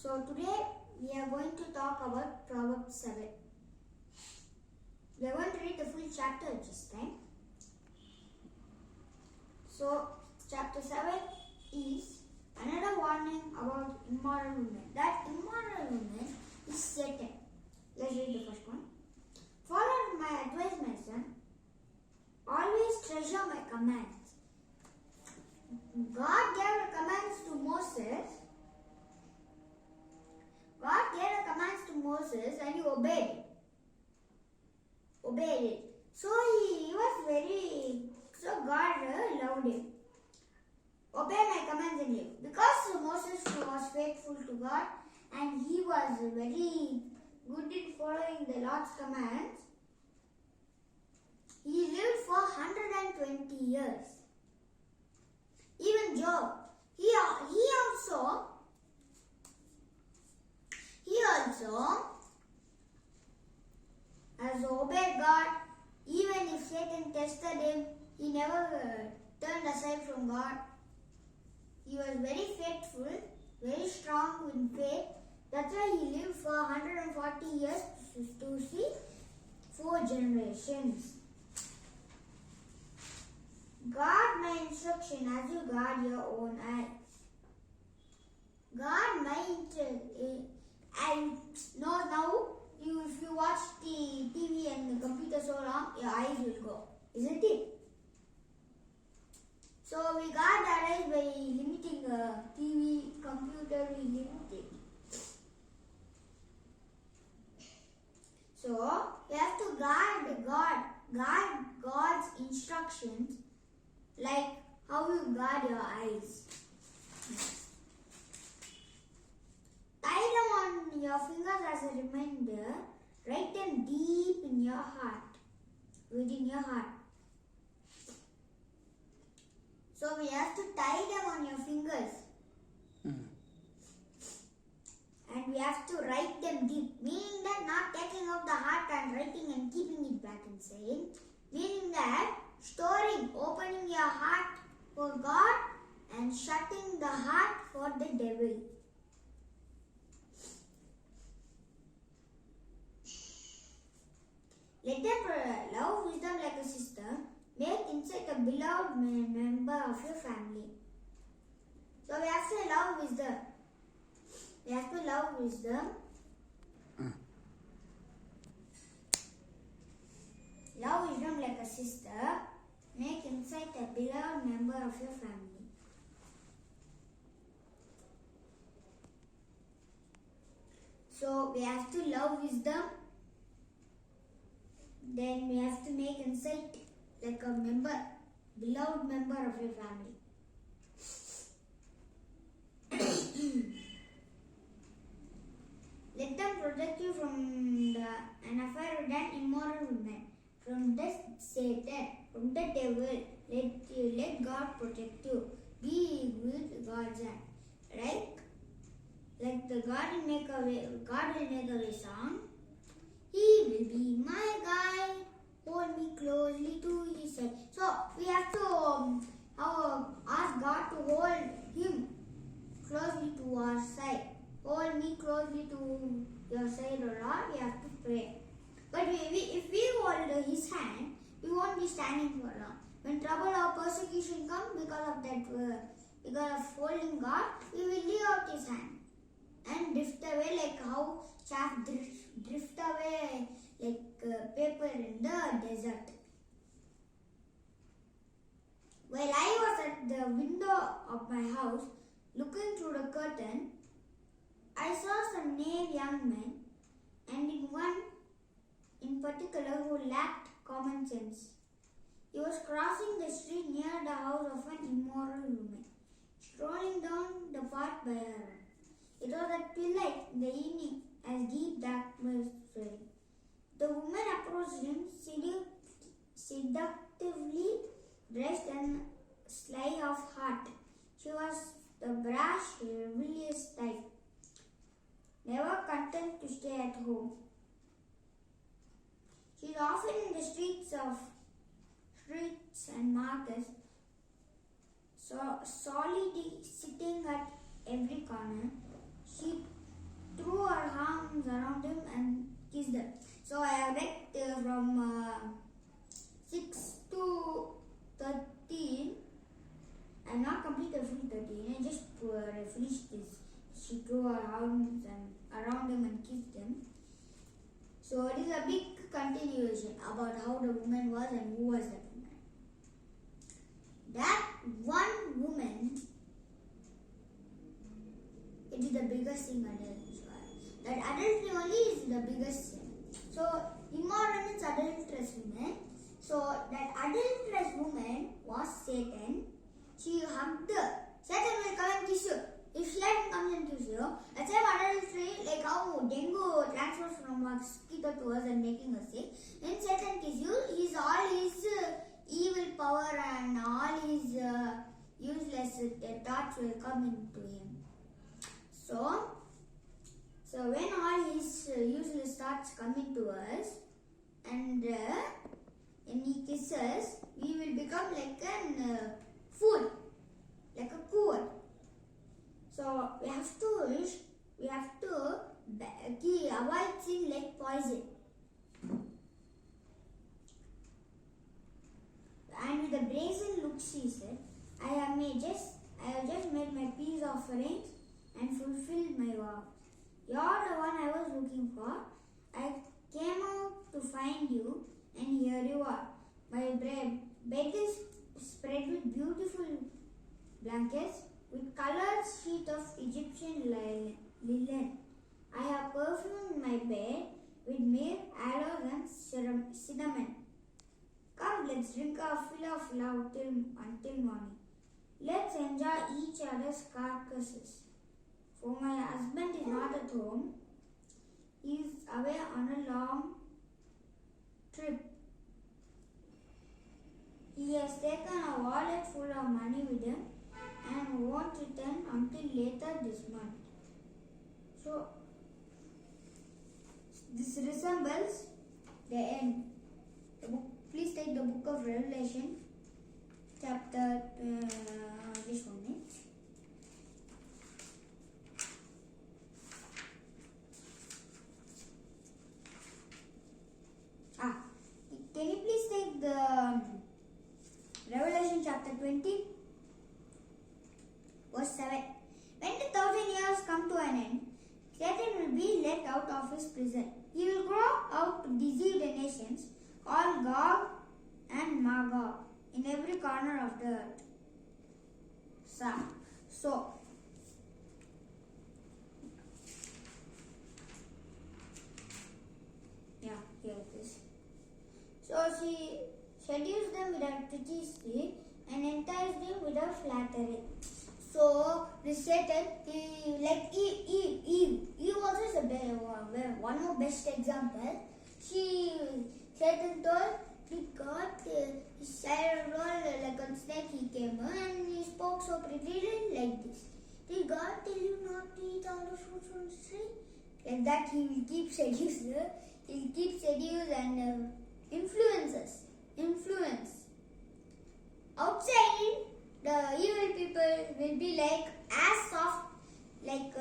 So today we are going to talk about Proverbs 7. We are going to read the full chapter this time. So chapter 7 is another warning about immoral women. That immoral woman is Satan. Let's read the first one. Follow my advice, my son. Always treasure my commands. God gave the commands to Moses. God gave the commands to Moses and he obeyed it. So he was so God loved him. Obey my commands and live. Because Moses was faithful to God and he was very good in following the Lord's commands, he lived for 120 years. Even Job, he also has obeyed God. Even if Satan tested him, he never turned aside from God. He was very faithful, very strong in faith. That's why he lived for 140 years to see 4 generations. Guard my instruction as you guard your own eyes. Guard my instruction. And now, if you watch the TV and the computer so long, your eyes will go, isn't it? So we guard our eyes by limiting TV, computer, we limit it. So we have to guard God's instructions like how you guard your eyes. Tie them on your fingers as a reminder. Write them deep in your heart, within your heart. So we have to tie them on your fingers. And we have to write them deep, meaning that not taking out the heart and writing and keeping it back inside. Meaning that opening your heart for God and shutting the heart for the devil. Let them love wisdom like a sister. Make insight a beloved member of your family. So we have to love wisdom. We have to love wisdom. Love wisdom like a sister. Make insight a beloved member of your family. So we have to love wisdom. Then we have to make insight like a beloved member of your family. Let them protect you from an affair with an immoral woman, from the Satan, from the devil. Let God protect you. Be with God's hand, right? Like the God will make a way song. He will be my guide. Hold me closely to his side. So we have to ask God to hold him closely to our side. Hold me closely to your side, O Lord. We have to pray. But if we hold his hand, we won't be standing for long. When trouble or persecution comes because of holding God, we will leave out his hand and drift away like how chaff drift away like paper in the desert. While I was at the window of my house looking through the curtain, I saw some naive young men, and one in particular who lacked common sense. He was crossing the street near the house of an immoral woman, strolling down the path by her. It was at twilight in the evening, as deep darkness fell. The woman approached him, seductively dressed and sly of heart. She was the brash, rebellious type, never content to stay at home. She is often in the streets and markets, solidly sitting at every corner. She she threw around him and kissed him. So it is a big continuation about how the woman was and who was that woman. That one woman, it is the biggest sin adultery. That adultery only is the biggest sin. So immoral means adulterous woman. So that adulterous woman was Satan. She hugged her. Satan will come and kiss you. If Satan comes and kisses you, the same adultery, like how dengue transfers from mosquito to us and making us sick. When Satan kisses you, all his evil power and all his useless thoughts will come into him. So when all his useless thoughts come into us, and when he kisses, we will become like a fool, like a cool. So we have to avoid sin like poison. And with a brazen look, she said, I have just made my peace offerings and fulfilled my vows. You are the one I was looking for. I came out to find you, and here you are. My bed is spread with beautiful blankets, with colored sheet of Egyptian linen. I have perfumed my bed with myrrh, aloes and cinnamon. Come, let's drink our fill of love until morning. Let's enjoy each other's carcasses. For my husband is not at home. He is away on a long trip. He has taken a wallet full of money with him and won't return until later this month. So, this resembles the end. Please take the book of Revelation, chapter, this one. Can you please take the Revelation chapter 20, verse 7. When the 1,000 years come to an end, Satan will be let out of his prison. He will go out to deceive the nations, called Gog and Magog, in every corner of the earth. So here it is. So she seduced them with her pretty speech and enticed them with her flattery. So this Satan, like Eve also is one more best example. Satan told God his child like a snake. He came and he spoke so prettily like this. Did God tell you not to eat all the fruits from the tree? Like that he will keep seduce. He will keep seduce and influence. Outside, the evil people will be like as soft, like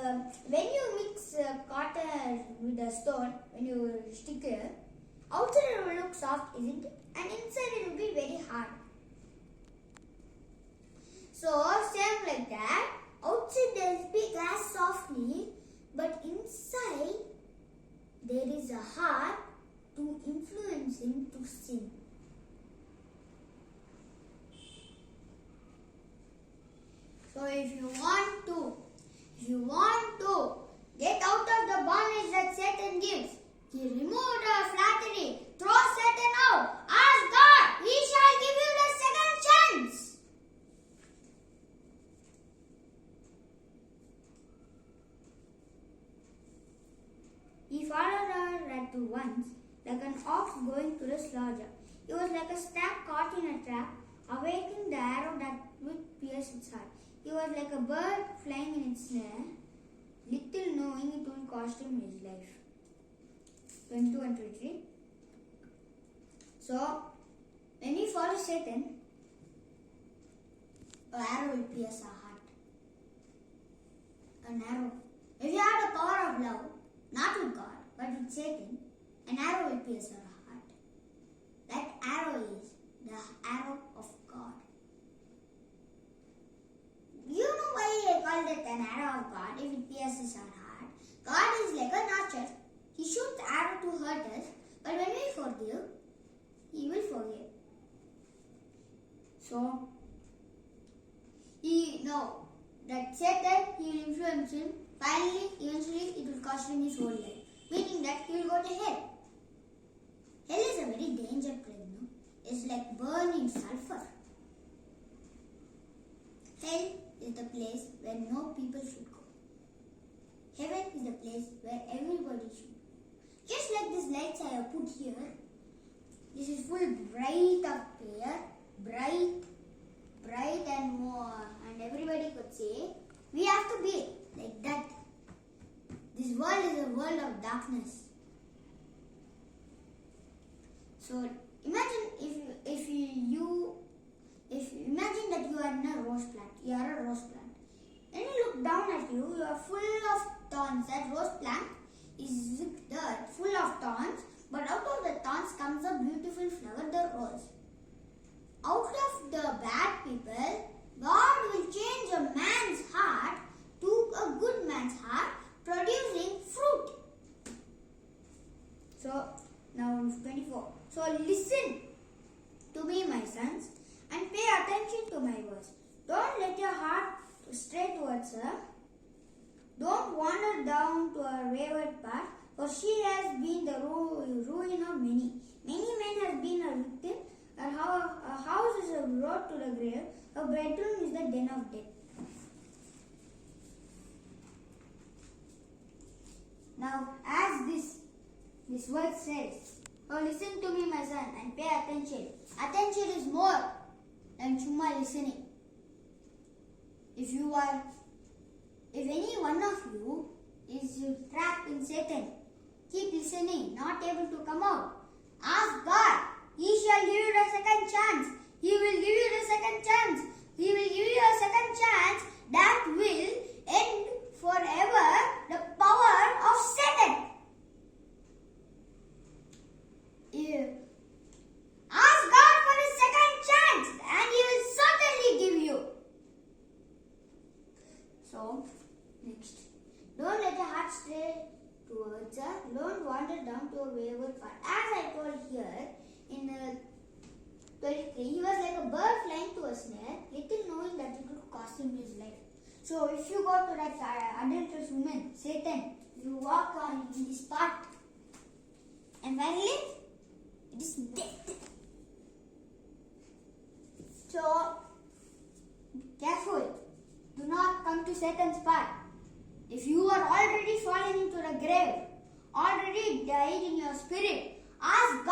when you mix cotton with a stone, when you stick it, outside it will look soft, isn't it? And inside it will be very hard. So same like that, outside they will speak as softly, but inside there is a heart to influence him to sin. So if you want to get out of the bondage that Satan gives, he removed our flattery. Throw Satan out. Ask God. He shall give you the second chance. He followed her at once, like an ox going to the slaughter. He was like a stag caught in a trap, awaiting the arrow that would pierce its heart. He was like a bird flying in its snare, little knowing it would cost him his life. 22 and 23. So, when we follow Satan, an arrow will pierce our heart. An arrow. If you have the power of love, not with God, but with Satan, an arrow will pierce our heart. That arrow is the arrow of God. You know why I called it an arrow of God if it pierces God is like an archer. He shoots arrow to hurt us, but when we forgive, He will forgive. So, that Satan, he will influence him. Finally, eventually, it will cost him his whole life. Meaning that he will go to hell. Hell is a very dangerous place, no? It's like burning sulfur. Hell is the place where no people should go. Heaven is the place where everybody should go. Just like these lights I have put here. This is full bright up here. Bright and more. And everybody could say, we have to be like that. This world is a world of darkness. So imagine if you imagine that you are in a rose plant. You are a rose plant. When you look down at you, you are full of thorns. That rose plant is with dirt, full of thorns. But out of the thorns comes a beautiful flower, the rose. Out of the bad people, God will change a man's heart to a good man's heart, producing fruit. So, now 24. So, listen to me, my sons, and pay attention to my words. Don't let your heart stray towards her. Don't wander down to a wayward path, for she has been the ruin of many. Many men have been a victim. A house is a road to the grave. A bedroom is the den of death. Now, as this word says, oh, listen to me, my son, and pay attention. Attention is more than chumma listening. If any one of you is trapped in Satan, keep listening, not able to come out. Ask God. He shall give you a second chance. He will give you a second chance. He will give you a second chance that will end forever the power of Satan. Ask God for a second chance and He will certainly give you. So, next. Don't let your heart stray towards her. Don't wander down to a wayward path. As I told here, in 23, he was like a bird flying to a snare, little knowing that it would cost him his life. So if you go to that adulterous woman, Satan, you walk on in this path, and finally, it is death. So, careful. Do not come to Satan's path. If you are already fallen into the grave, already died in your spirit, ask